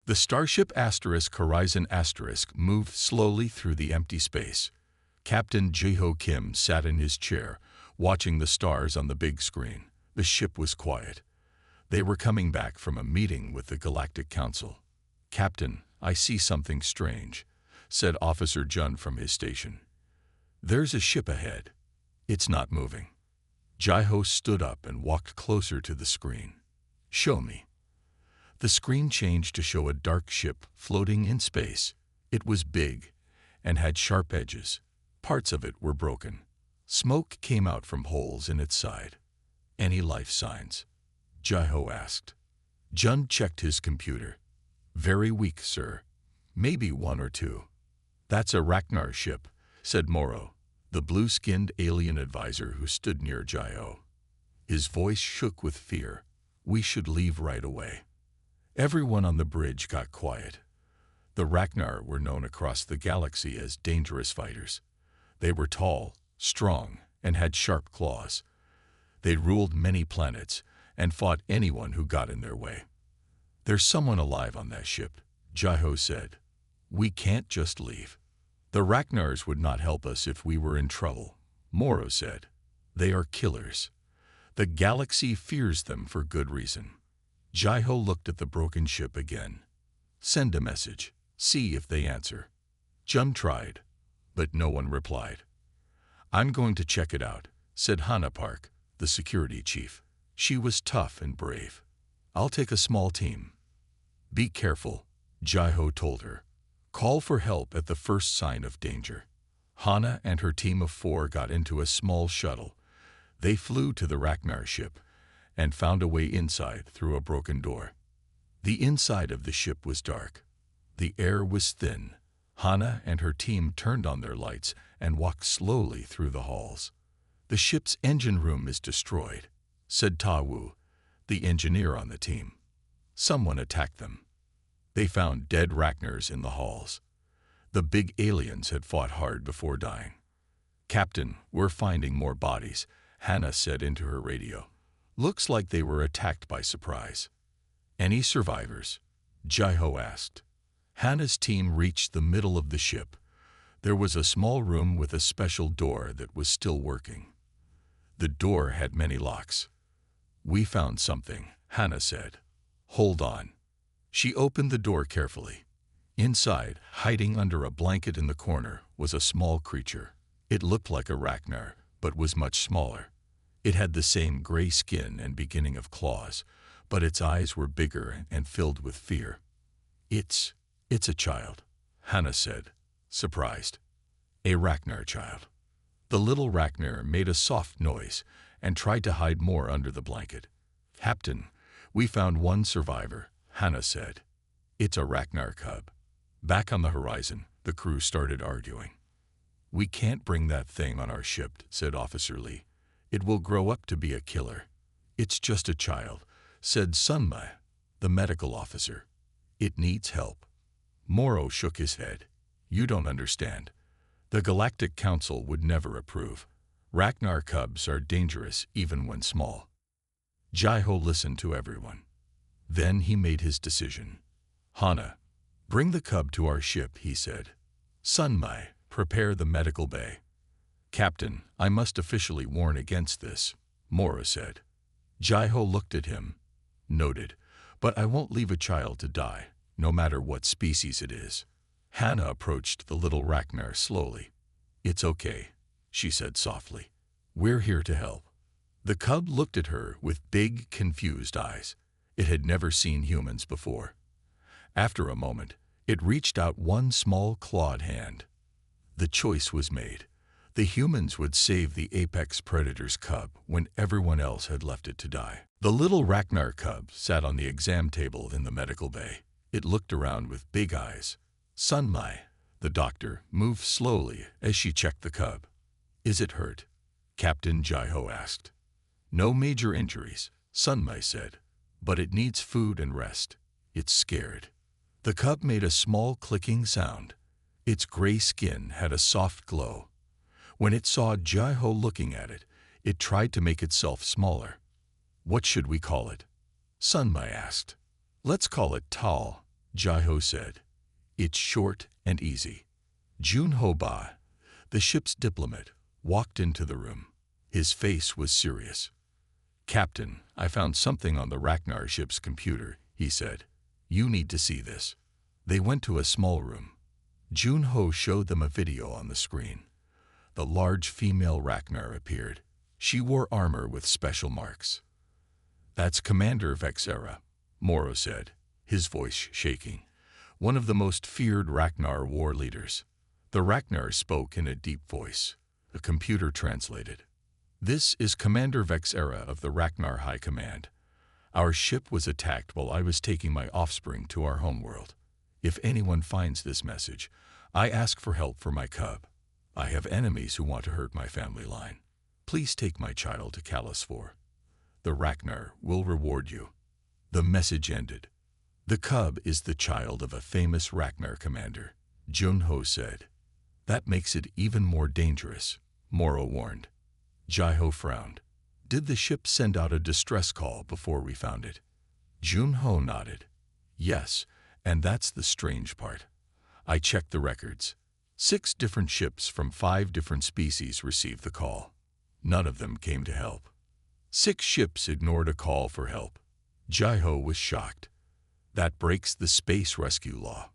The starship Horizon moved slowly through the empty space. Captain Jae-ho Kim sat in his chair, watching the stars on the big screen. The ship was quiet. They were coming back from a meeting with the Galactic Council. "Captain, I see something strange," said Officer Jun from his station. "There's a ship ahead. It's not moving." Jae-ho stood up and walked closer to the screen. "Show me." The screen changed to show a dark ship floating in space. It was big and had sharp edges. Parts of it were broken. Smoke came out from holes in its side. "Any life signs?" Jae-ho asked. Jun checked his computer. "Very weak, sir. Maybe one or two." "That's a Ragnar ship," said Moro, the blue-skinned alien advisor who stood near Jae-ho. His voice shook with fear. "We should leave right away." Everyone on the bridge got quiet. The Ragnar were known across the galaxy as dangerous fighters. They were tall, strong, and had sharp claws. They ruled many planets and fought anyone who got in their way. "There's someone alive on that ship," Jae-ho said. "We can't just leave." "The Ragnars would not help us if we were in trouble," Moro said. "They are killers. The galaxy fears them for good reason." Jae-ho looked at the broken ship again. "Send a message. See if they answer." Jun tried, but no one replied. "I'm going to check it out," said Hana Park, the security chief. She was tough and brave. "I'll take a small team." "Be careful," Jae-ho told her. "Call for help at the first sign of danger." Hana and her team of 4 got into a small shuttle. They flew to the Ragnar ship and found a way inside through a broken door. The inside of the ship was dark. The air was thin. Hana and her team turned on their lights and walked slowly through the halls. "The ship's engine room is destroyed," said Ta-Wu, the engineer on the team. "Someone attacked them." They found dead Ragnars in the halls. The big aliens had fought hard before dying. "Captain, we're finding more bodies," Hana said into her radio. "Looks like they were attacked by surprise." "Any survivors?" Jae-ho asked. Hana's team reached the middle of the ship. There was a small room with a special door that was still working. The door had many locks. "We found something," Hana said. "Hold on." She opened the door carefully. Inside, hiding under a blanket in the corner, was a small creature. It looked like a Ragnar, but was much smaller. It had the same gray skin and beginning of claws, but its eyes were bigger and filled with fear. It's a child," Hana said, surprised. "A Ragnar child." The little Ragnar made a soft noise and tried to hide more under the blanket. "Captain, we found one survivor," Hana said. "It's a Ragnar cub." Back on the horizon, the crew started arguing. "We can't bring that thing on our ship," said Officer Lee. "It will grow up to be a killer." "It's just a child," said Sunma, the medical officer. "It needs help." Moro shook his head. "You don't understand. The Galactic Council would never approve. Ragnar cubs are dangerous even when small." Jae-ho listened to everyone. Then he made his decision. "Hana, bring the cub to our ship," he said. "Sunma, prepare the medical bay." "Captain, I must officially warn against this," Moro said. Jae-ho looked at him. "Noted, but I won't leave a child to die, no matter what species it is." Hana approached the little Ragnar slowly. "It's okay," she said softly. "We're here to help." The cub looked at her with big, confused eyes. It had never seen humans before. After a moment, it reached out one small clawed hand. The choice was made. The humans would save the apex predator's cub when everyone else had left it to die. The little Ragnar cub sat on the exam table in the medical bay. It looked around with big eyes. Sunma, the doctor, moved slowly as she checked the cub. "Is it hurt?" Captain Jae-ho asked. "No major injuries," Sunma said, "but it needs food and rest. It's scared." The cub made a small clicking sound. Its gray skin had a soft glow. When it saw Jae-ho looking at it, it tried to make itself smaller. "What should we call it?" Sunma asked. "Let's call it Tal," Jai-Ho said. It's short and easy. Jun-Ho Ba, the ship's diplomat, walked into the room. His face was serious. Captain, I found something on the Ragnar ship's computer, he said. You need to see this. They went to a small room. Jun-Ho showed them a video on the screen. The large female Ragnar appeared. She wore armor with special marks. That's Commander Vexera, Moro said, his voice shaking. One of the most feared Ragnar war leaders. The Ragnar spoke in a deep voice. A computer translated. This is Commander Vexera of the Ragnar High Command. Our ship was attacked while I was taking my offspring to our homeworld. If anyone finds this message, I ask for help for my cub. I have enemies who want to hurt my family line. Please take my child to Calusfor. The Ragnar will reward you. The message ended. The cub is the child of a famous Ragnar commander, Jun-Ho said. That makes it even more dangerous, Moro warned. Jai-Ho frowned. Did the ship send out a distress call before we found it? Jun-Ho nodded. Yes, and that's the strange part. I checked the records. 6 different ships from 5 different species received the call. None of them came to help. 6 ships ignored a call for help. Jai-Ho was shocked. That breaks the space rescue law.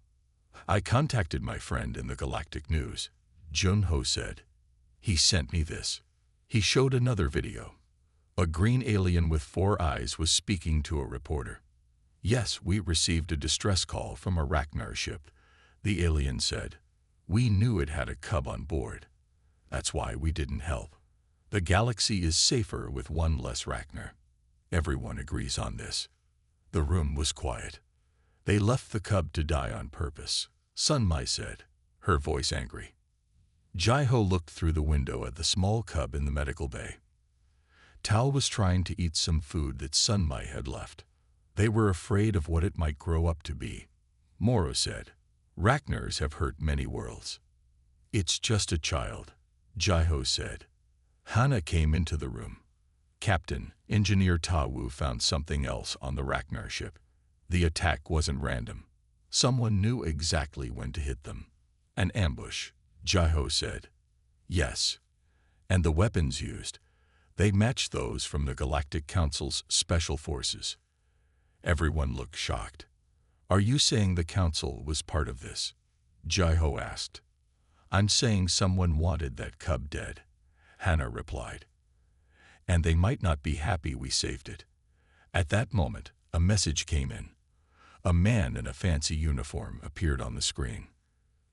I contacted my friend in the Galactic News, Jun-Ho said. He sent me this. He showed another video. A green alien with 4 eyes was speaking to a reporter. Yes, we received a distress call from a Ragnar ship, the alien said. We knew it had a cub on board. That's why we didn't help. The galaxy is safer with 1 less Ragnar. Everyone agrees on this. The room was quiet. They left the cub to die on purpose, Sun Mai said, her voice angry. Jai-Ho looked through the window at the small cub in the medical bay. Tal was trying to eat some food that Sun Mai had left. They were afraid of what it might grow up to be. Moro said, Ragnars have hurt many worlds. It's just a child, Jai-Ho said. Hana came into the room. Captain, Engineer Ta-Wu found something else on the Ragnar ship. The attack wasn't random. Someone knew exactly when to hit them. An ambush, Jai-Ho said. Yes. And the weapons used, they matched those from the Galactic Council's special forces. Everyone looked shocked. Are you saying the Council was part of this? Jai-Ho asked. I'm saying someone wanted that cub dead, Hana replied. And they might not be happy we saved it. At that moment, a message came in. A man in a fancy uniform appeared on the screen.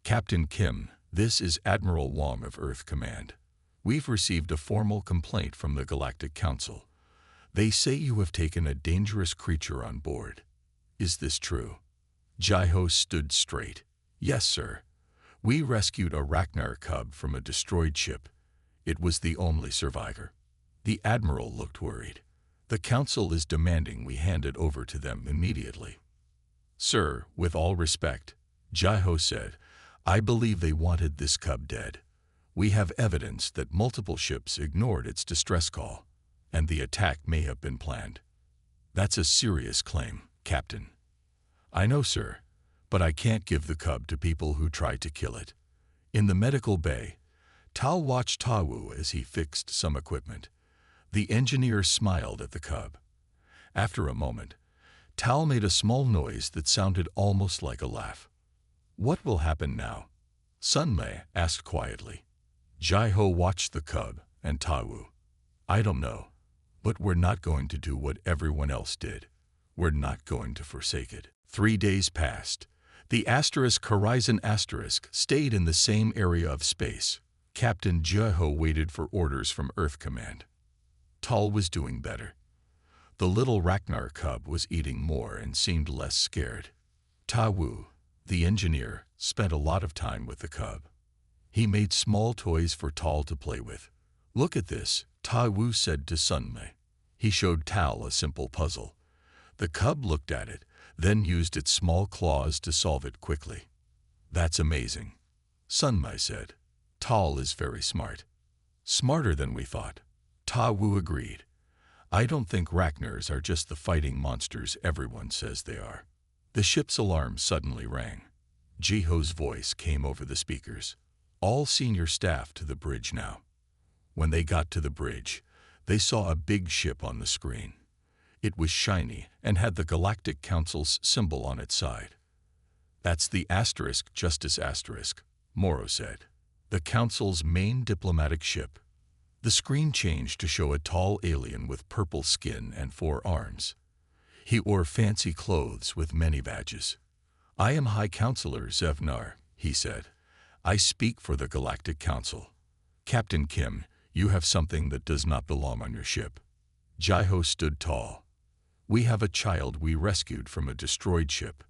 Captain Kim, this is Admiral Wong of Earth Command. We've received a formal complaint from the Galactic Council. They say you have taken a dangerous creature on board. Is this true? Jai-Ho stood straight. Yes, sir. We rescued a Ragnar cub from a destroyed ship. It was the only survivor. The Admiral looked worried. The Council is demanding we hand it over to them immediately. Sir, with all respect, Jai-Ho said, I believe they wanted this cub dead. We have evidence that multiple ships ignored its distress call, and the attack may have been planned. That's a serious claim, Captain. I know, sir, but I can't give the cub to people who try to kill it. In the medical bay, Tal watched Ta-Wu as he fixed some equipment. The engineer smiled at the cub. After a moment, Tal made a small noise that sounded almost like a laugh. What will happen now? Sun Mai asked quietly. Jai-Ho watched the cub and Ta-Wu. I don't know, but we're not going to do what everyone else did. We're not going to forsake it. 3 days passed. The Horizon stayed in the same area of space. Captain Jai-Ho waited for orders from Earth Command. Tal was doing better. The little Ragnar cub was eating more and seemed less scared. Ta-Wu, the engineer, spent a lot of time with the cub. He made small toys for Tal to play with. Look at this, Ta-Wu said to Sun Mai. He showed Tal a simple puzzle. The cub looked at it, then used its small claws to solve it quickly. That's amazing, Sun Mai said. Tal is very smart. Smarter than we thought. Ta-Wu agreed. I don't think Ragnars are just the fighting monsters everyone says they are. The ship's alarm suddenly rang. Jiho's voice came over the speakers. All senior staff to the bridge now. When they got to the bridge, they saw a big ship on the screen. It was shiny and had the Galactic Council's symbol on its side. That's the Justice Asterisk, Morrow said. The Council's main diplomatic ship. The screen changed to show a tall alien with purple skin and 4 arms. He wore fancy clothes with many badges. I am High Counselor Zevnar, he said. I speak for the Galactic Council. Captain Kim, you have something that does not belong on your ship. Jiho stood tall. We have a child we rescued from a destroyed ship.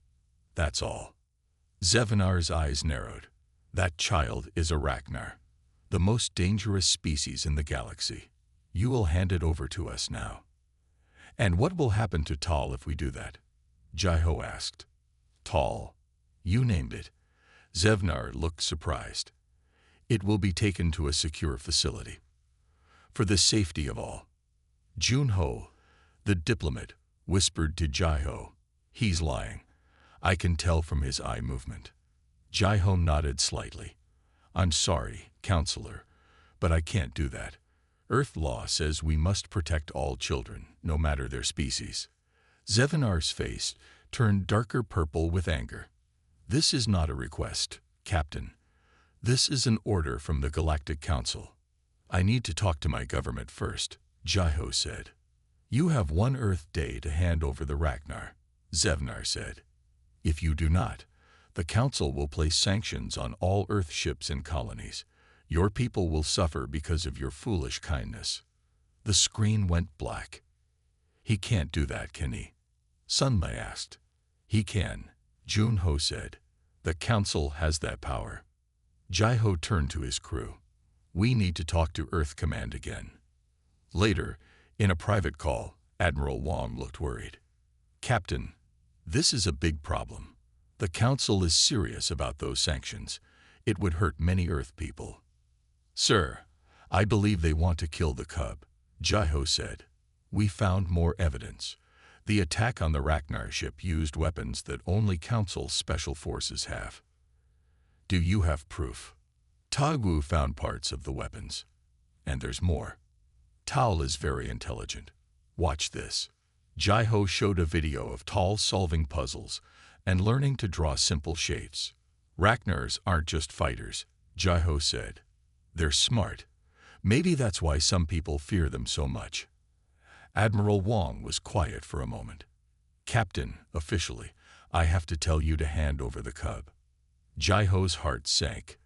That's all. Zevnar's eyes narrowed. That child is a Ragnar, the most dangerous species in the galaxy. You will hand it over to us now. And what will happen to Tal if we do that? Jiho asked. Tal. You named it. Zevnar looked surprised. It will be taken to a secure facility. For the safety of all. Junho, the diplomat, whispered to Jiho. He's lying. I can tell from his eye movement. Jiho nodded slightly. I'm sorry, Counselor, but I can't do that. Earth law says we must protect all children, no matter their species. Zevnar's face turned darker purple with anger. This is not a request, Captain. This is an order from the Galactic Council. I need to talk to my government first, Jiho said. You have 1 Earth day to hand over the Ragnar, Zevnar said. If you do not, the Council will place sanctions on all Earth ships and colonies. Your people will suffer because of your foolish kindness. The screen went black. He can't do that, can he? Sunma asked. He can, Junho said. The Council has that power. Jiho turned to his crew. We need to talk to Earth Command again. Later, in a private call, Admiral Wong looked worried. Captain, this is a big problem. The Council is serious about those sanctions. It would hurt many Earth people. Sir, I believe they want to kill the cub, Jiho said. We found more evidence. The attack on the Ragnar ship used weapons that only Council special forces have. Do you have proof? Tagu found parts of the weapons. And there's more. Tal is very intelligent. Watch this. Jiho showed a video of Tal solving puzzles and learning to draw simple shapes. Ragnars aren't just fighters, Jiho said. They're smart. Maybe that's why some people fear them so much. Admiral Wong was quiet for a moment. Captain, officially, I have to tell you to hand over the cub. Jiho's heart sank.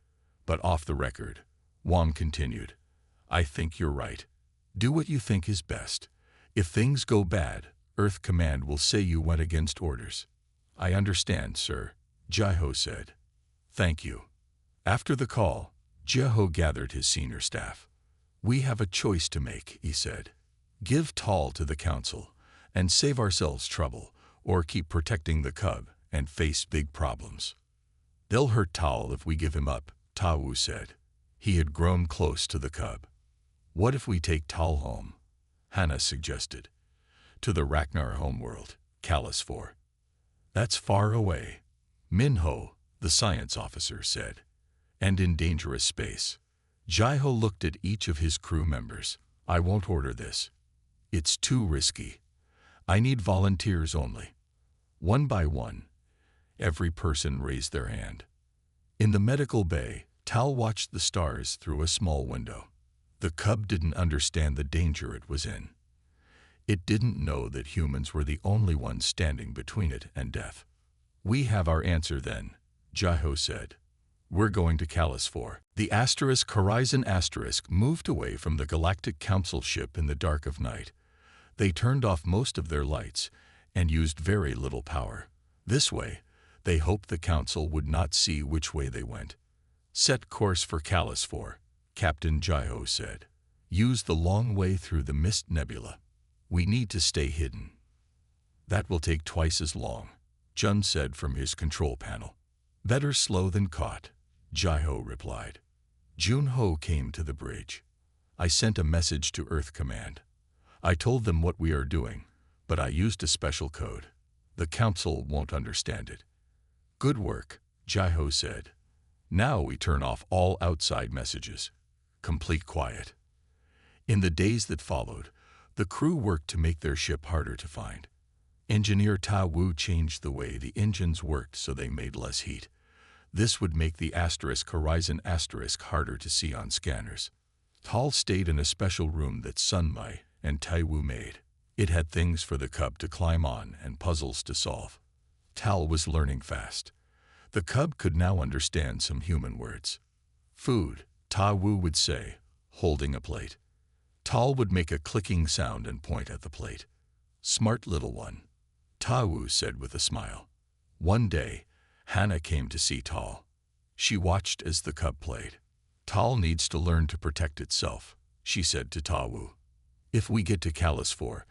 But off the record, Wong continued. I think you're right. Do what you think is best. If things go bad, Earth Command will say you went against orders. I understand, sir, Jiho said. Thank you. After the call, Jiho gathered his senior staff. We have a choice to make, he said. Give Tal to the Council and save ourselves trouble, or keep protecting the cub and face big problems. They'll hurt Tal if we give him up, Tawu said. He had grown close to the cub. What if we take Tal home? Hannah suggested. To the Ragnar homeworld, Callus 4. That's far away, Minho, the science officer, said. And in dangerous space. Jiho looked at each of his crew members. I won't order this. It's too risky. I need volunteers only. One by one, every person raised their hand. In the medical bay, Tal watched the stars through a small window. The cub didn't understand the danger it was in. It didn't know that humans were the only ones standing between it and death. We have our answer then, Jiho said. We're going to Callus 4. The Horizon moved away from the Galactic Council ship in the dark of night. They turned off most of their lights and used very little power. This way, they hoped the Council would not see which way they went. Set course for Callus 4, Captain Jiho said. Use the long way through the Mist Nebula. We need to stay hidden. That will take twice as long, Jun said from his control panel. Better slow than caught, Jiho replied. Junho came to the bridge. I sent a message to Earth Command. I told them what we are doing, but I used a special code. The council won't understand it. Good work, Jai-Ho said. Now we turn off all outside messages. Complete quiet. In the days that followed, the crew worked to make their ship harder to find. Engineer Ta Wu changed the way the engines worked so they made less heat. This would make the Horizon harder to see on scanners. Tal stayed in a special room that Sun Mai and Tai Wu made. It had things for the cub to climb on and puzzles to solve. Tal was learning fast. The cub could now understand some human words. Food, Ta Wu would say, holding a plate. Tal would make a clicking sound and point at the plate. Smart little one, Ta Wu said with a smile. One day, Hannah came to see Tal. She watched as the cub played. Tal needs to learn to protect itself, she said to Ta Wu. If we get to Calis-4,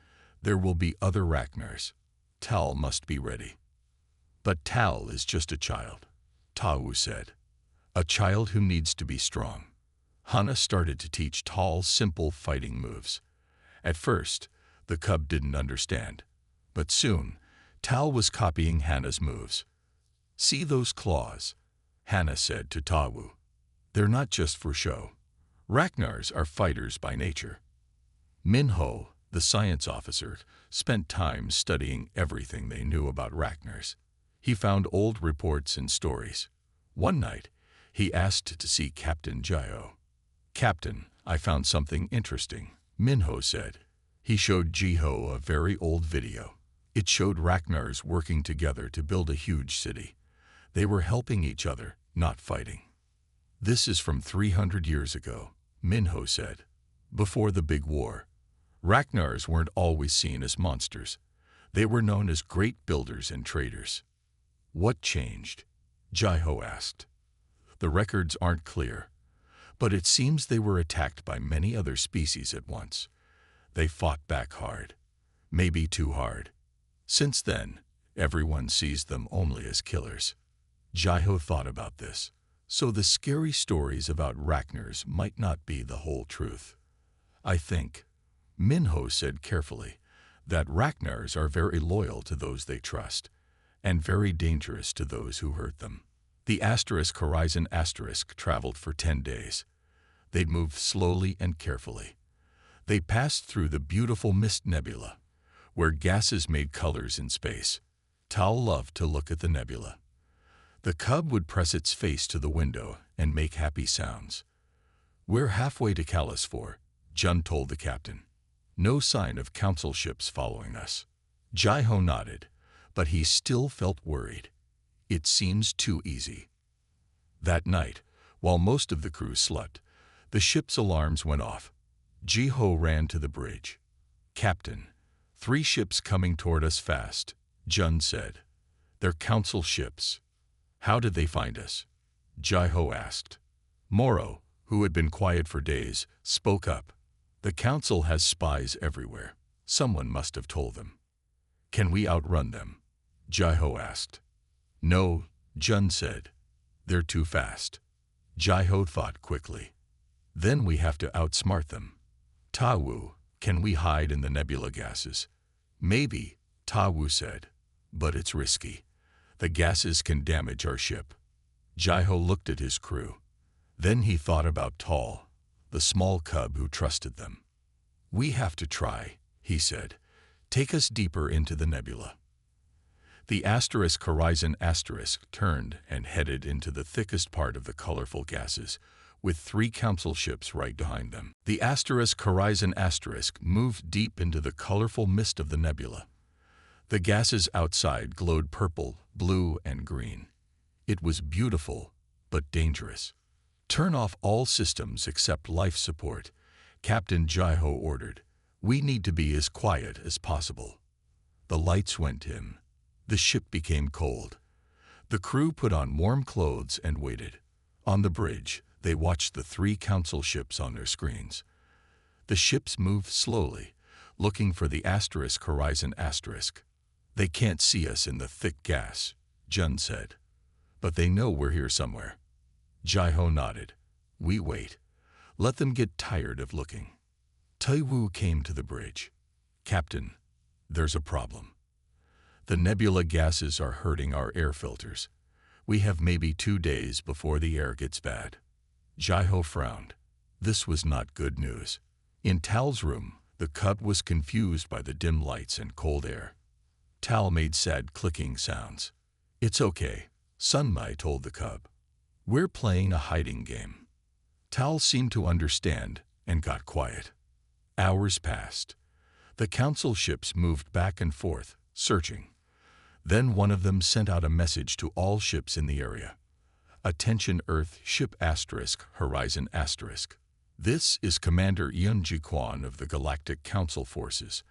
there will be other Ragnars. Tal must be ready. But Tal is just a child, Ta Wu said. A child who needs to be strong. Hannah started to teach Tal simple fighting moves. At first, the cub didn't understand. But soon, Tal was copying Hannah's moves. See those claws, Hannah said to Ta Wu. They're not just for show. Ragnars are fighters by nature. Min-Ho, the science officer, spent time studying everything they knew about Ragnars. He found old reports and stories. One night, he asked to see Captain Jai-Ho. Captain, I found something interesting, Min-Ho said. He showed Jai-Ho a very old video. It showed Ragnars working together to build a huge city. They were helping each other, not fighting. This is from 300 years ago, Min-Ho said. Before the big war, Ragnars weren't always seen as monsters. They were known as great builders and traders. What changed? Jai-Ho asked. The records aren't clear, but it seems they were attacked by many other species at once. They fought back hard, maybe too hard. Since then, everyone sees them only as killers. Jai-Ho thought about this. So the scary stories about Ragnars might not be the whole truth. I think, Min-Ho said carefully, that Ragnars are very loyal to those they trust, and very dangerous to those who hurt them. The Horizon traveled for 10 days. They'd moved slowly and carefully. They passed through the beautiful Mist Nebula, where gases made colors in space. Tal loved to look at the nebula. The cub would press its face to the window and make happy sounds. We're halfway to Calis-4, Jun told the captain. No sign of council ships following us. Jai-Ho nodded, but he still felt worried. It seems too easy. That night, while most of the crew slept, the ship's alarms went off. Jai-Ho ran to the bridge. Captain, 3 ships coming toward us fast, Jun said. They're council ships. How did they find us? Jai-Ho asked. Moro, who had been quiet for days, spoke up. The council has spies everywhere. Someone must have told them. Can we outrun them? Jai-Ho asked. No, Jun said. They're too fast. Jai-Ho thought quickly. Then we have to outsmart them. Ta Wu, can we hide in the nebula gases? Maybe, Ta Wu said, but it's risky. The gases can damage our ship. Jai-Ho looked at his crew. Then he thought about Tal, the small cub who trusted them. We have to try, he said. Take us deeper into the nebula. The Horizon turned and headed into the thickest part of the colorful gases, with 3 council ships right behind them. The Horizon moved deep into the colorful mist of the nebula. The gases outside glowed purple, blue, and green. It was beautiful, but dangerous. Turn off all systems except life support, Captain Jai-Ho ordered. We need to be as quiet as possible. The lights went dim. The ship became cold. The crew put on warm clothes and waited. On the bridge, they watched the 3 council ships on their screens. The ships moved slowly, looking for the Horizon. They can't see us in the thick gas, Jun said. But they know we're here somewhere. Jai-Ho nodded. We wait. Let them get tired of looking. Tai Wu came to the bridge. Captain, there's a problem. The nebula gases are hurting our air filters. We have maybe 2 days before the air gets bad. Jai-Ho frowned. This was not good news. In Tal's room, the cub was confused by the dim lights and cold air. Tal made sad clicking sounds. It's okay, Sunmai told the cub. We're playing a hiding game. Tal seemed to understand and got quiet. Hours passed. The council ships moved back and forth, searching. Then one of them sent out a message to all ships in the area. Attention Earth Ship Horizon *. This is Commander Yun Ji-Quan of the Galactic Council Forces.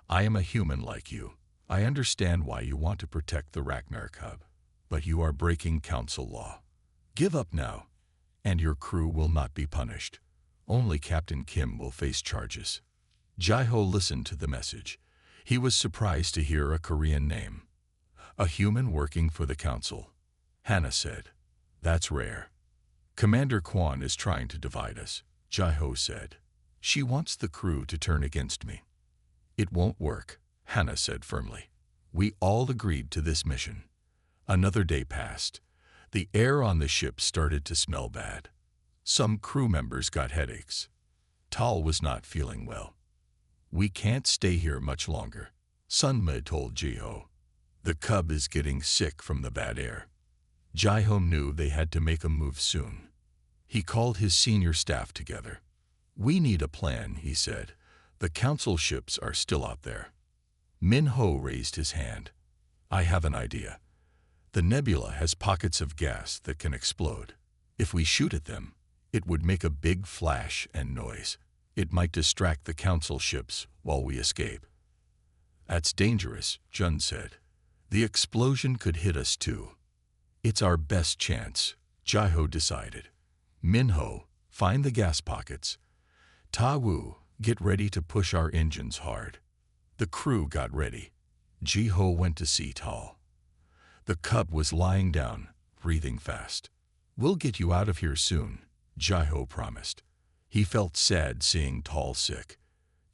I am a human like you. I understand why you want to protect the Ragnar Cub, but you are breaking council law. Give up now, and your crew will not be punished. Only Captain Kim will face charges. Jai-Ho listened to the message. He was surprised to hear a Korean name. A human working for the council. Hannah said, That's rare. Commander Kwan is trying to divide us, Jai-Ho said. She wants the crew to turn against me. It won't work, Hannah said firmly. We all agreed to this mission. Another day passed. The air on the ship started to smell bad. Some crew members got headaches. Tal was not feeling well. We can't stay here much longer, Sunma told Ji-Ho. The cub is getting sick from the bad air. Jai-Ho knew they had to make a move soon. He called his senior staff together. We need a plan, he said. The council ships are still out there. Min-Ho raised his hand. I have an idea. The nebula has pockets of gas that can explode. If we shoot at them, it would make a big flash and noise. It might distract the council ships while we escape. That's dangerous, Jun said. The explosion could hit us too. It's our best chance, Jai-Ho decided. Min-Ho, find the gas pockets. Ta-Wu, get ready to push our engines hard. The crew got ready. Ji-Ho went to see Tal. The cub was lying down, breathing fast. We'll get you out of here soon, Jai-Ho promised. He felt sad seeing Tal sick.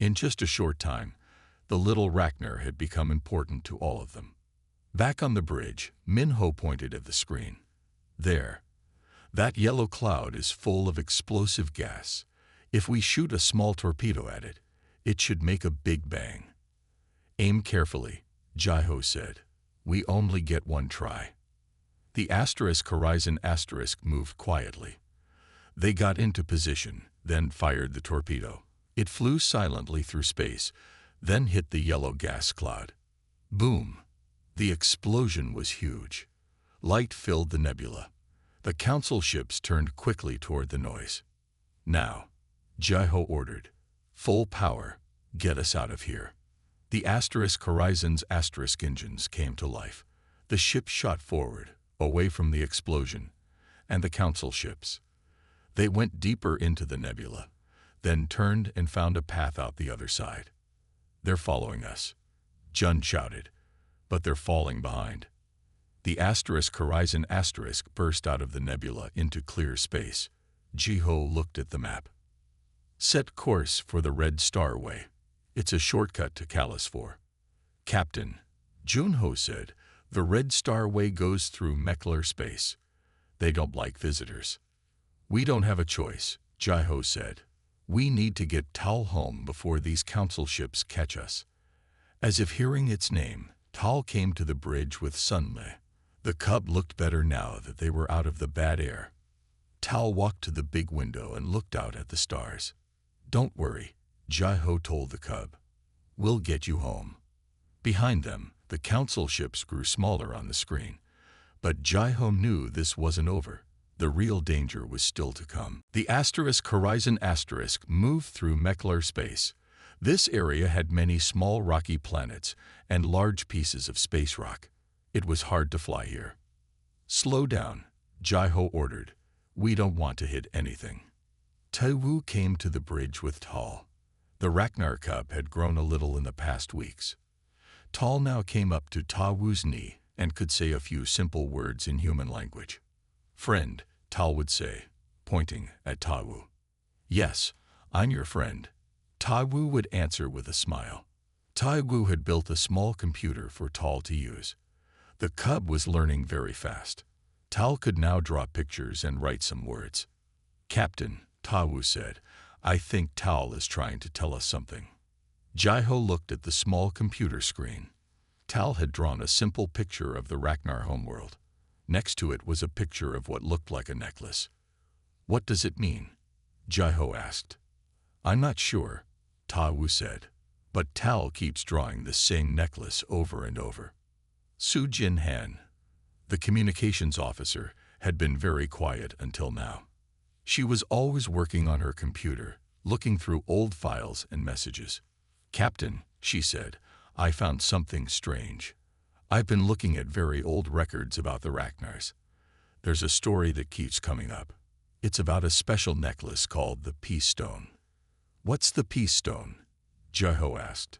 In just a short time, the little Ragnar had become important to all of them. Back on the bridge, Min-Ho pointed at the screen. There. That yellow cloud is full of explosive gas. If we shoot a small torpedo at it, it should make a big bang. Aim carefully, Jai-Ho said. We only get one try. The Horizon moved quietly. They got into position, then fired the torpedo. It flew silently through space, then hit the yellow gas cloud. Boom! The explosion was huge. Light filled the nebula. The council ships turned quickly toward the noise. Now, Jai-Ho ordered, full power, get us out of here. The Horizon's engines came to life. The ship shot forward, away from the explosion, and the council ships. They went deeper into the nebula, then turned and found a path out the other side. They're following us, Jun shouted, but they're falling behind. The Horizon burst out of the nebula into clear space. Ji-Ho looked at the map. Set course for the Red Star Way. It's a shortcut to Callus 4. Captain, Jun-Ho said, the Red Star Way goes through Meckler space. They don't like visitors. We don't have a choice, Jai-Ho said. We need to get Tal home before these council ships catch us. As if hearing its name, Tal came to the bridge with Sunme. The cub looked better now that they were out of the bad air. Tal walked to the big window and looked out at the stars. Don't worry, Jai-Ho told the cub. We'll get you home. Behind them, the council ships grew smaller on the screen. But Jai-Ho knew this wasn't over. The real danger was still to come. The Horizon moved through Meckler space. This area had many small rocky planets and large pieces of space rock. It was hard to fly here. Slow down, Jai-Ho ordered. We don't want to hit anything. Ta-Wu came to the bridge with Tal. The Ragnar cub had grown a little in the past weeks. Tal now came up to Ta-Wu's knee and could say a few simple words in human language. Friend, Tal would say, pointing at Ta-Wu. Yes, I'm your friend. Ta-Wu would answer with a smile. Taigu had built a small computer for Tal to use. The cub was learning very fast. Tal could now draw pictures and write some words. "Captain," Tawu said, "I think Tal is trying to tell us something." Jaiho looked at the small computer screen. Tal had drawn a simple picture of the Ragnar homeworld. Next to it was a picture of what looked like a necklace. "What does it mean?" Jaiho asked. "I'm not sure," Tawu said, "but Tal keeps drawing the same necklace over and over." Su Jin Han, the communications officer, had been very quiet until now. She was always working on her computer, looking through old files and messages. "Captain," she said, "I found something strange. I've been looking at very old records about the Ragnars. There's a story that keeps coming up. It's about a special necklace called the Peace Stone." "What's the Peace Stone?" Jaiho asked.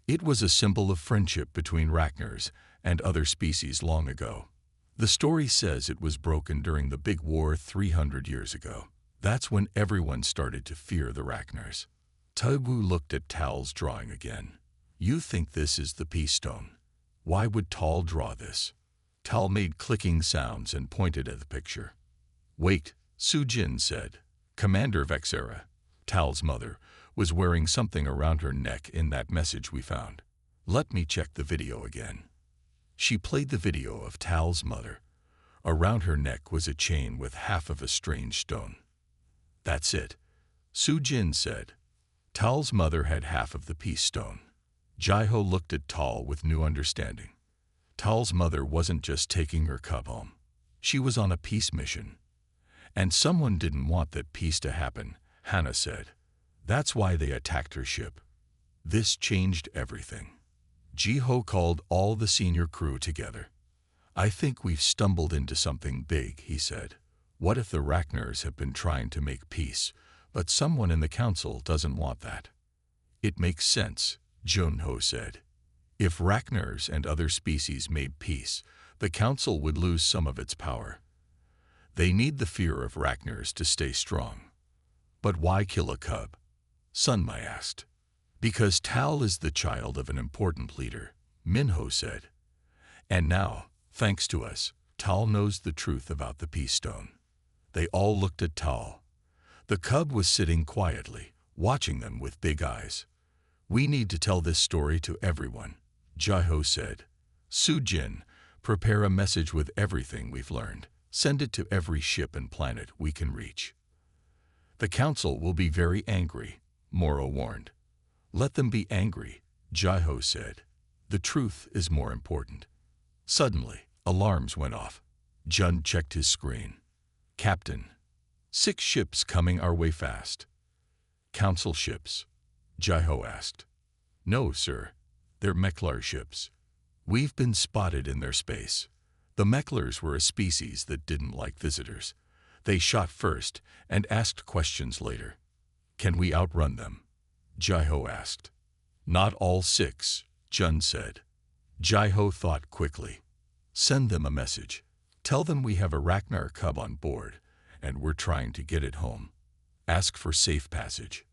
"It was a symbol of friendship between Ragnars and other species long ago. The story says it was broken during the big war 300 years ago. That's when everyone started to fear the Ragnars." Tabu looked at Tal's drawing again. "You think this is the Peace Stone? Why would Tal draw this?" Tal made clicking sounds and pointed at the picture. "Wait," Su Jin said. "Commander Vexera, Tal's mother, was wearing something around her neck in that message we found. Let me check the video again." She played the video of Tal's mother. Around her neck was a chain with half of a strange stone. "That's it," Su Jin said. Tal's mother had half of the Peace Stone. Jaiho looked at Tal with new understanding. Tal's mother wasn't just taking her cub home. She was on a peace mission. "And someone didn't want that peace to happen," Hannah said. "That's why they attacked her ship." This changed everything. Jiho called all the senior crew together. "I think we've stumbled into something big," he said. "What if the Ragnars have been trying to make peace, but someone in the council doesn't want that?" "It makes sense," Junho said. "If Ragnars and other species made peace, the council would lose some of its power. They need the fear of Ragnars to stay strong." "But why kill a cub?" Sunmai asked. "Because Tal is the child of an important leader," Minho said. "And now, thanks to us, Tal knows the truth about the Peace Stone." They all looked at Tal. The cub was sitting quietly, watching them with big eyes. "We need to tell this story to everyone," Jaiho said. "Su Jin, prepare a message with everything we've learned. Send it to every ship and planet we can reach." "The council will be very angry," Moro warned. "Let them be angry," Jaiho said. "The truth is more important." Suddenly, alarms went off. Jun checked his screen. "Captain, 6 ships coming our way fast." "Council ships?" Jaiho asked. "No, sir. They're Meklar ships. We've been spotted in their space." The Meklars were a species that didn't like visitors. They shot first and asked questions later. "Can we outrun them?" Jaiho asked. "Not all 6, Jun said. Jaiho thought quickly. "Send them a message. Tell them we have a Ragnar cub on board, and we're trying to get it home. Ask for safe passage."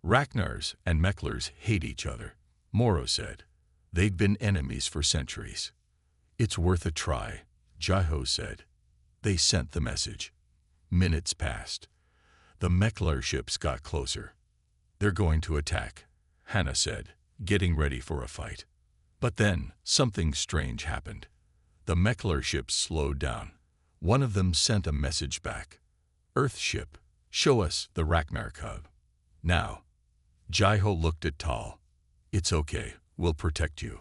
"Ragnars and Meklars hate each other," Moro said. "They've been enemies for centuries." "It's worth a try," Jaiho said. They sent the message. Minutes passed. The Meklar ships got closer. "They're going to attack," Hannah said, getting ready for a fight. But then, something strange happened. The Meklar ships slowed down. One of them sent a message back. "Earth ship, show us the Ragnar cub. Now." Jaiho looked at Tal. "It's okay, we'll protect you."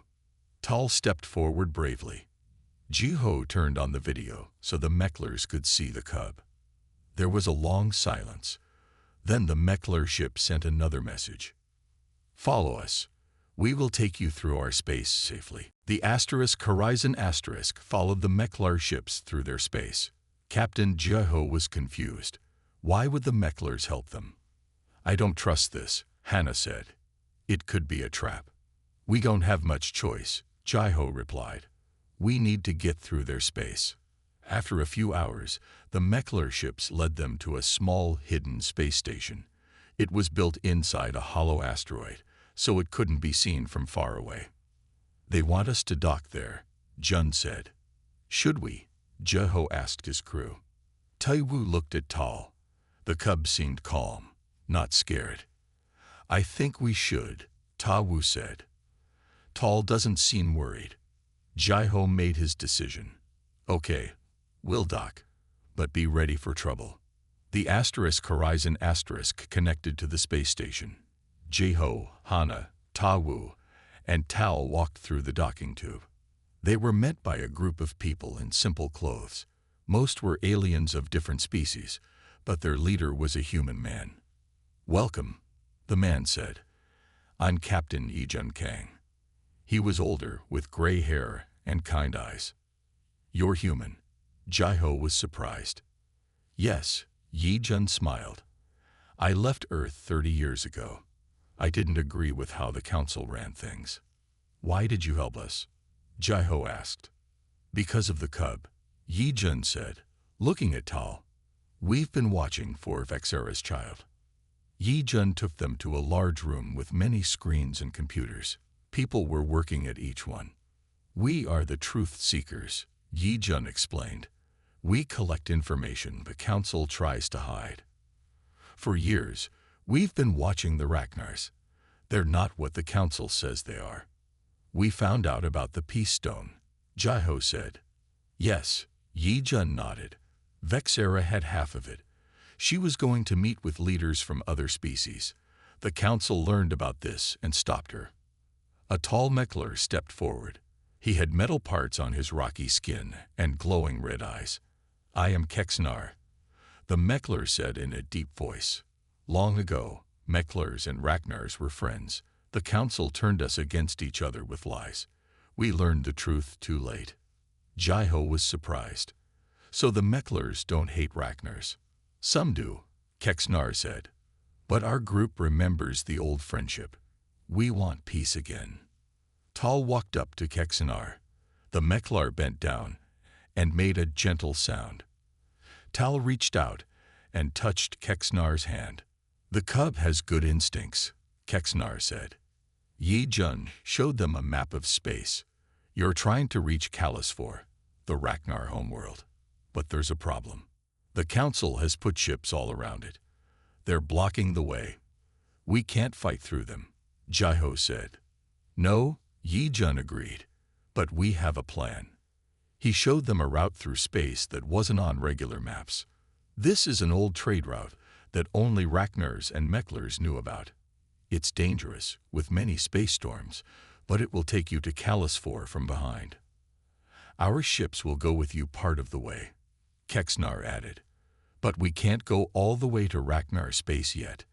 Tal stepped forward bravely. Jiho turned on the video so the Meklars could see the cub. There was a long silence. Then the Meklar ship sent another message. "Follow us. We will take you through our space safely." The Horizon followed the Meklar ships through their space. Captain Jiho was confused. Why would the Meklars help them? "I don't trust this," Hannah said. "It could be a trap." "We don't have much choice," Jiho replied. "We need to get through their space." After a few hours, the Meklar ships led them to a small, hidden space station. It was built inside a hollow asteroid, so it couldn't be seen from far away. They want us to dock there, Jun said. Should we? Jeho asked his crew. Taiwu looked at Tal. The cub seemed calm, not scared. I think we should, Tawu said. Tal doesn't seem worried. Jeho made his decision. Okay, we'll dock, but be ready for trouble. The Horizon connected to the space station. Jeho, Hana, Tawu, and Tal walked through the docking tube. They were met by a group of people in simple clothes. Most were aliens of different species, but their leader was a human man. Welcome, the man said. I'm Captain Ijun Kang. He was older, with gray hair and kind eyes. You're human. Jeho was surprised. Yes, Yi-jun smiled. I left Earth 30 years ago. I didn't agree with how the council ran things. Why did you help us? Jeho asked. Because of the cub, Yi-jun said, looking at Tal. We've been watching for Vexera's child. Yi-jun took them to a large room with many screens and computers. People were working at each one. We are the truth seekers, Yi-jun explained. We collect information the council tries to hide. For years, we've been watching the Rachnars. They're not what the council says they are. We found out about the Peace Stone, Jeho said. Yes, Yi-jun nodded. Vexera had half of it. She was going to meet with leaders from other species. The council learned about this and stopped her. A tall Meckler stepped forward. He had metal parts on his rocky skin and glowing red eyes. I am Kexnar, the Meckler said in a deep voice. Long ago, Mecklers and Rachnars were friends. The council turned us against each other with lies. We learned the truth too late. Jeho was surprised. So the Mecklers don't hate Rachnars. Some do, Kexnar said. But our group remembers the old friendship. We want peace again. Tal walked up to Kexnar. The Mecklar bent down and made a gentle sound. Tal reached out and touched Kexnar's hand. The cub has good instincts, Kexnar said. Yi-jun showed them a map of space. You're trying to reach Calisfor, the Rachnar homeworld. But there's a problem. The council has put ships all around it. They're blocking the way. We can't fight through them, Jeho said. No, Yi-jun agreed. But we have a plan. He showed them a route through space that wasn't on regular maps. This is an old trade route that only Rachnars and Mecklers knew about. It's dangerous, with many space storms, but it will take you to Calisfor from behind. Our ships will go with you part of the way, Kexnar added. But we can't go all the way to Rachnar space yet.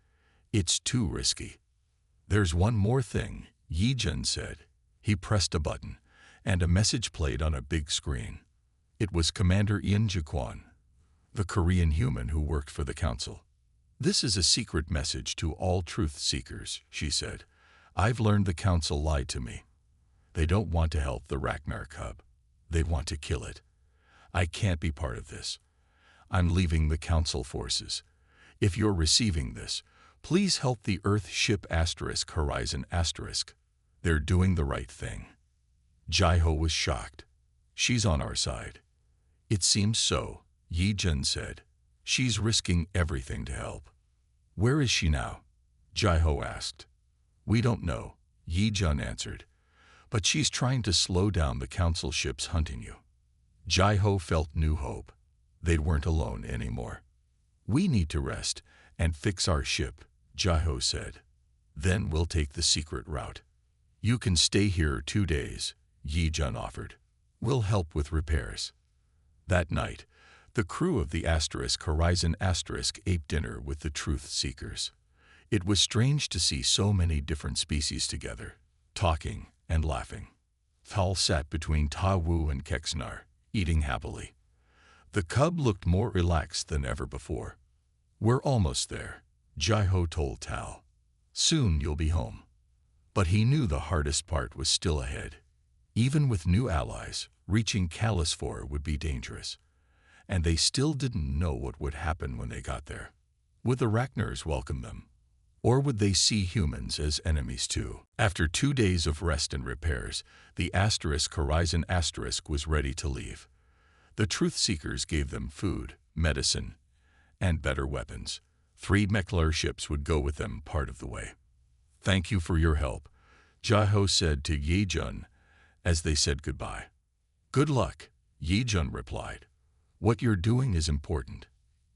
It's too risky. There's one more thing, Yi-jun said. He pressed a button, and a message played on a big screen. It was Commander Yin Jiquan, the Korean human who worked for the council. This is a secret message to all truth seekers, she said. I've learned the council lied to me. They don't want to help the Rachnar cub. They want to kill it. I can't be part of this. I'm leaving the council forces. If you're receiving this, please help the Earth ship Horizon *. They're doing the right thing. Jeho was shocked. She's on our side. It seems so, Yi-jun said. She's risking everything to help. Where is she now? Jeho asked. We don't know, Yi-jun answered. But she's trying to slow down the council ships hunting you. Jeho felt new hope. They weren't alone anymore. We need to rest and fix our ship, Jeho said. Then we'll take the secret route. You can stay here 2 days, Yi-jun offered. We'll help with repairs. That night, the crew of the Horizon * ate dinner with the truth seekers. It was strange to see so many different species together, talking and laughing. Tal sat between Tawu and Kexnar, eating happily. The cub looked more relaxed than ever before. We're almost there, Jeho told Tal. Soon you'll be home. But he knew the hardest part was still ahead. Even with new allies, reaching Calisfor would be dangerous. And they still didn't know what would happen when they got there. Would the Rachnars welcome them? Or would they see humans as enemies too? After 2 days of rest and repairs, the Horizon was ready to leave. The Truth Seekers gave them food, medicine, and better weapons. 3 Meklar ships would go with them part of the way. "Thank you for your help," Jiho said to Yejun as they said goodbye. "Good luck," Yejun replied. "What you're doing is important.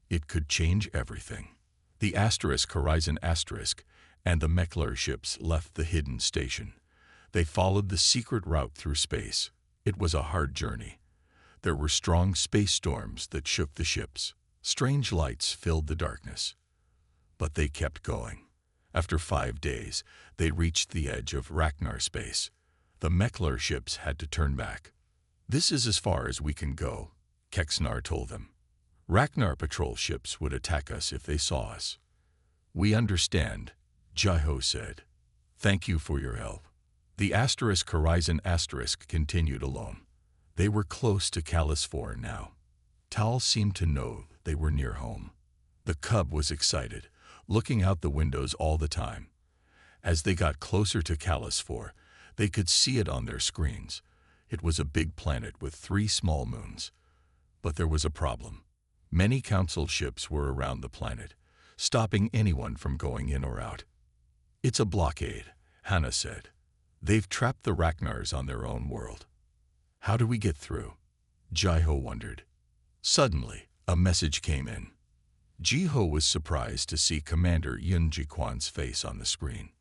It could change everything." The Horizon and the Meklar ships left the hidden station. They followed the secret route through space. It was a hard journey. There were strong space storms that shook the ships. Strange lights filled the darkness. But they kept going. After 5 days, they reached the edge of Ragnar space. The Meklar ships had to turn back. "This is as far as we can go," Kexnar told them. "Ragnar patrol ships would attack us if they saw us." "We understand," Jiho said. "Thank you for your help." The Horizon continued alone. They were close to Callus 4 now. Tal seemed to know they were near home. The cub was excited, looking out the windows all the time. As they got closer to Callus 4, they could see it on their screens. It was a big planet with 3 small moons. But there was a problem. Many council ships were around the planet, stopping anyone from going in or out. "It's a blockade," Hannah said. "They've trapped the Ragnars on their own world." "How do we get through?" Jiho wondered. Suddenly, a message came in. Jiho was surprised to see Commander Yun Jikwan's face on the screen.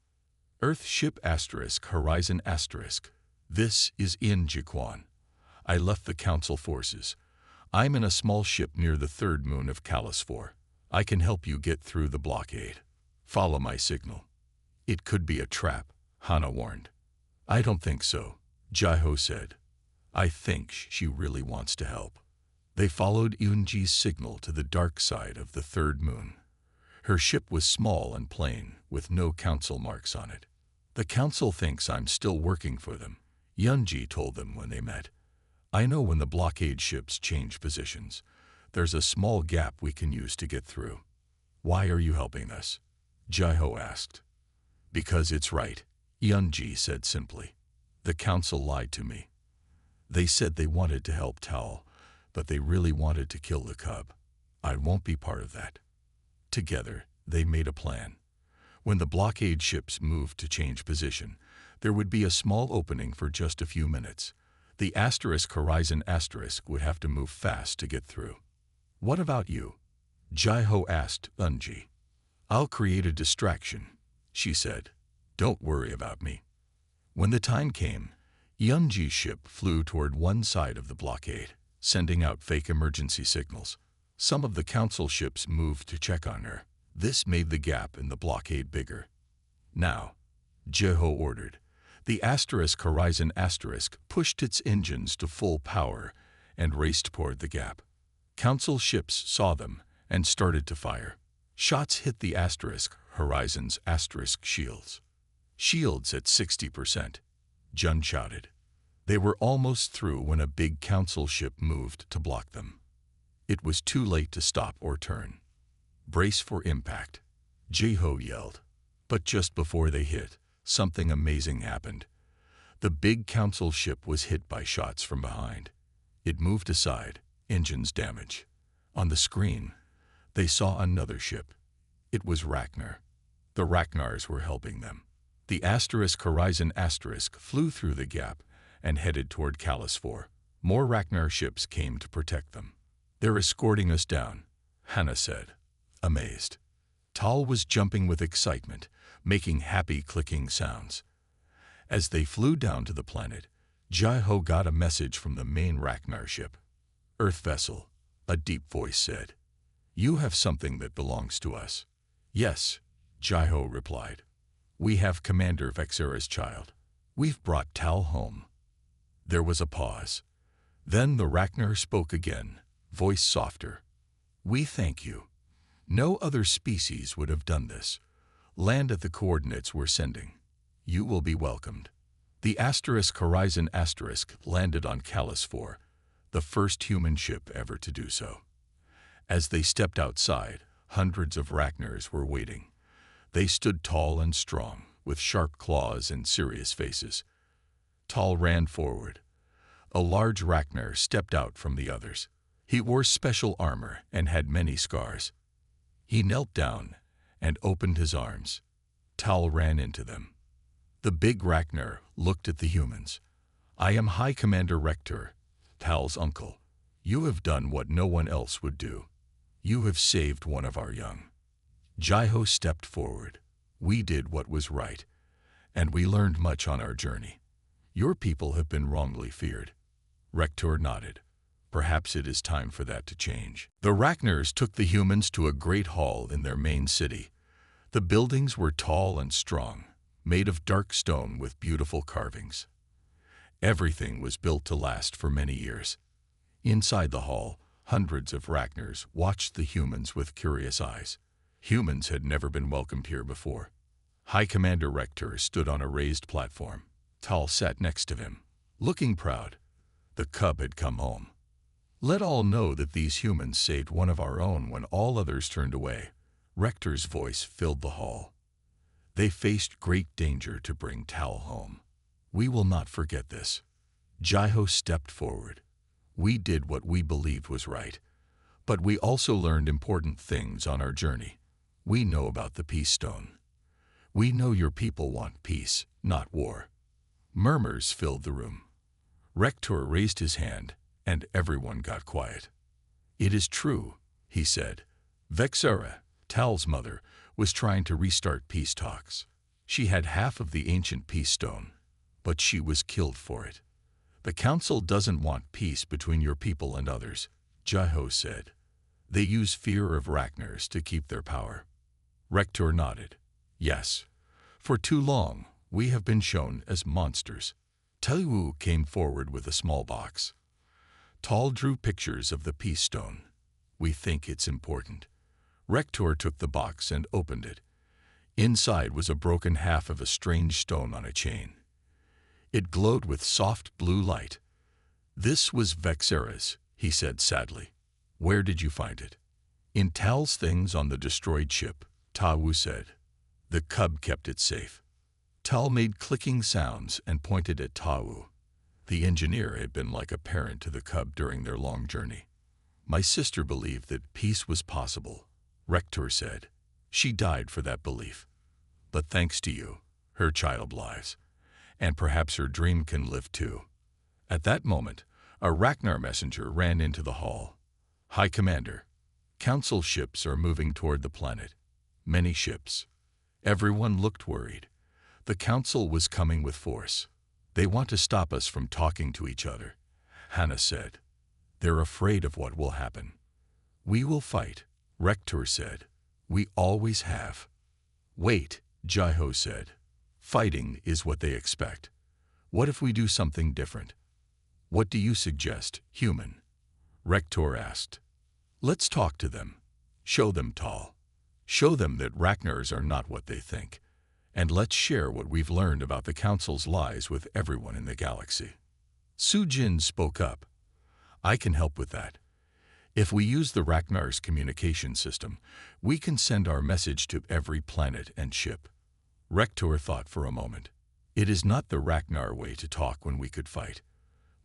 "Earth ship Horizon *. This is Yin Jikwan. I left the council forces. I'm in a small ship near the 3rd moon of Callus 4. I can help you get through the blockade. Follow my signal." "It could be a trap," Hana warned. "I don't think so," Jiho said. "I think she really wants to help." They followed Yunji's signal to the dark side of the 3rd moon. Her ship was small and plain, with no council marks on it. "The council thinks I'm still working for them," Yunji told them when they met. "I know when the blockade ships change positions. There's a small gap we can use to get through." "Why are you helping us?" Jiho asked. "Because it's right," Yunji said simply. "The council lied to me. They said they wanted to help Tal, but they really wanted to kill the cub. I won't be part of that." Together, they made a plan. When the blockade ships moved to change position, there would be a small opening for just a few minutes. The Horizon would have to move fast to get through. "What about you?" Jiho asked Yunji. "I'll create a distraction," she said. "Don't worry about me." When the time came, Yunji's ship flew toward one side of the blockade, sending out fake emergency signals. Some of the council ships moved to check on her. This made the gap in the blockade bigger. "Now," Jiho ordered. The Horizon pushed its engines to full power and raced toward the gap. Council ships saw them and started to fire. Shots hit the Horizon's shields. "Shields at 60%, Jun shouted. They were almost through when a big council ship moved to block them. It was too late to stop or turn. "Brace for impact," Jiho yelled. But just before they hit, something amazing happened. The big council ship was hit by shots from behind. It moved aside, engines damaged. On the screen, they saw another ship. It was Ragnar. The Ragnars were helping them. The Horizon flew through the gap and headed toward Callus 4. More Ragnar ships came to protect them. "They're escorting us down," Hannah said, amazed. Tal was jumping with excitement, making happy clicking sounds. As they flew down to the planet, Jiho got a message from the main Ragnar ship. "Earth vessel," a deep voice said. "You have something that belongs to us." "Yes," Jiho replied. "We have Commander Vexera's child. We've brought Tal home." There was a pause. Then the Ragnar spoke again, voice softer. "We thank you. No other species would have done this. Land at the coordinates we're sending. You will be welcomed." The Horizon landed on Callus 4, the first human ship ever to do so. As they stepped outside, hundreds of Ragnars were waiting. They stood tall and strong, with sharp claws and serious faces. Tal ran forward. A large Ragnar stepped out from the others. He wore special armor and had many scars. He knelt down and opened his arms. Tal ran into them. The big Ragnar looked at the humans. "I am High Commander Rector, Tal's uncle. You have done what no one else would do. You have saved one of our young." Jaiho stepped forward. "We did what was right, and we learned much on our journey. Your people have been wrongly feared." Rector nodded. "Perhaps it is time for that to change." The Ragnars took the humans to a great hall in their main city. The buildings were tall and strong, made of dark stone with beautiful carvings. Everything was built to last for many years. Inside the hall, hundreds of Ragnars watched the humans with curious eyes. Humans had never been welcomed here before. High Commander Rector stood on a raised platform. Tal sat next to him, looking proud. The cub had come home. "Let all know that these humans saved one of our own when all others turned away." Rector's voice filled the hall. "They faced great danger to bring Tal home. We will not forget this." Jaiho stepped forward. "We did what we believed was right, but we also learned important things on our journey. We know about the Peace Stone. We know your people want peace, not war." Murmurs filled the room. Rector raised his hand, and everyone got quiet. "It is true," he said. "Vexera, Tal's mother, was trying to restart peace talks. She had half of the ancient Peace Stone, but she was killed for it. The council doesn't want peace between your people and others," Jaiho said. "They use fear of Ragnars to keep their power." Rector nodded. "Yes. For too long, we have been shown as monsters." Telu came forward with a small box. Tal drew pictures of the Peace Stone. "We think it's important." Rector took the box and opened it. Inside was a broken half of a strange stone on a chain. It glowed with soft blue light. "This was Vexera's," he said sadly. "Where did you find it?" "In Tal's things on the destroyed ship," Tawu said. "The cub kept it safe." Tal made clicking sounds and pointed at Tawu. The engineer had been like a parent to the cub during their long journey. "My sister believed that peace was possible," Rector said. "She died for that belief. But thanks to you, her child lives. And perhaps her dream can live too." At that moment, a Ragnar messenger ran into the hall. "High Commander, council ships are moving toward the planet. Many ships." Everyone looked worried. The council was coming with force. "They want to stop us from talking to each other," Hannah said. "They're afraid of what will happen." "We will fight," Rector said. "We always have." "Wait," Jaiho said. "Fighting is what they expect. What if we do something different?" "What do you suggest, human?" Rector asked. "Let's talk to them. Show them Tal. Show them that Ragnars are not what they think. And let's share what we've learned about the Council's lies with everyone in the galaxy." Sujin spoke up. "I can help with that. If we use the Ragnar's communication system, we can send our message to every planet and ship." Rector thought for a moment. "It is not the Ragnar way to talk when we could fight.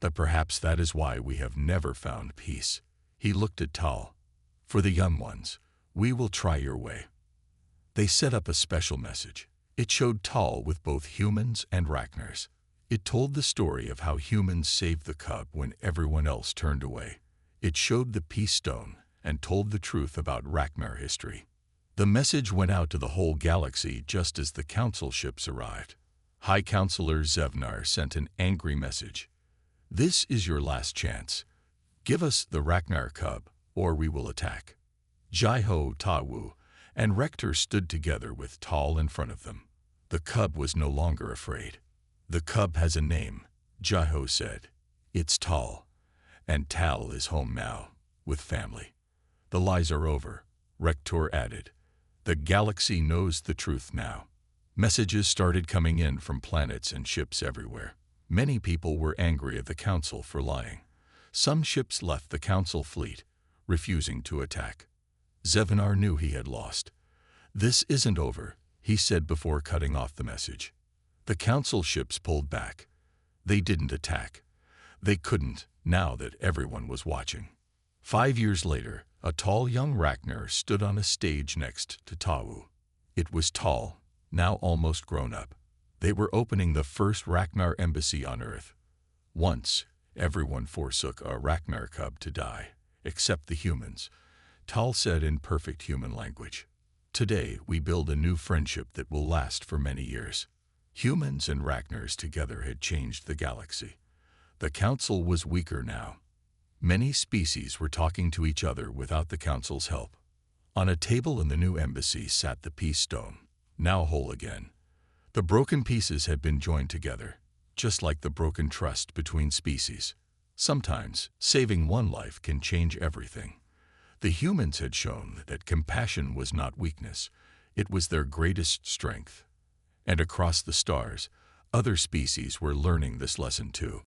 But perhaps that is why we have never found peace." He looked at Tal. "For the young ones, we will try your way." They set up a special message. It showed Tal with both humans and Ragnars. It told the story of how humans saved the cub when everyone else turned away. It showed the Peace Stone and told the truth about Ragnar history. The message went out to the whole galaxy just as the council ships arrived. High Counselor Zevnar sent an angry message. "This is your last chance. Give us the Ragnar cub, or we will attack." Jaiho, Tawu, and Rector stood together with Tal in front of them. The cub was no longer afraid. "The cub has a name," Jaiho said. "It's Tal, and Tal is home now, with family." "The lies are over," Rector added. "The galaxy knows the truth now." Messages started coming in from planets and ships everywhere. Many people were angry at the Council for lying. Some ships left the Council fleet, refusing to attack. Zevnar knew he had lost. "This isn't over," he said before cutting off the message. The council ships pulled back. They didn't attack. They couldn't, now that everyone was watching. 5 years later, a tall young Ragnar stood on a stage next to Tau. It was tall, now almost grown up. They were opening the first Ragnar embassy on Earth. Once, everyone forsook a Ragnar cub to die, except the humans, Tal said in perfect human language. Today, we build a new friendship that will last for many years. Humans and Ragnars together had changed the galaxy. The council was weaker now. Many species were talking to each other without the council's help. On a table in the new embassy sat the peace stone, now whole again. The broken pieces had been joined together, just like the broken trust between species. Sometimes, saving one life can change everything. The humans had shown that compassion was not weakness, it was their greatest strength. And across the stars, other species were learning this lesson too.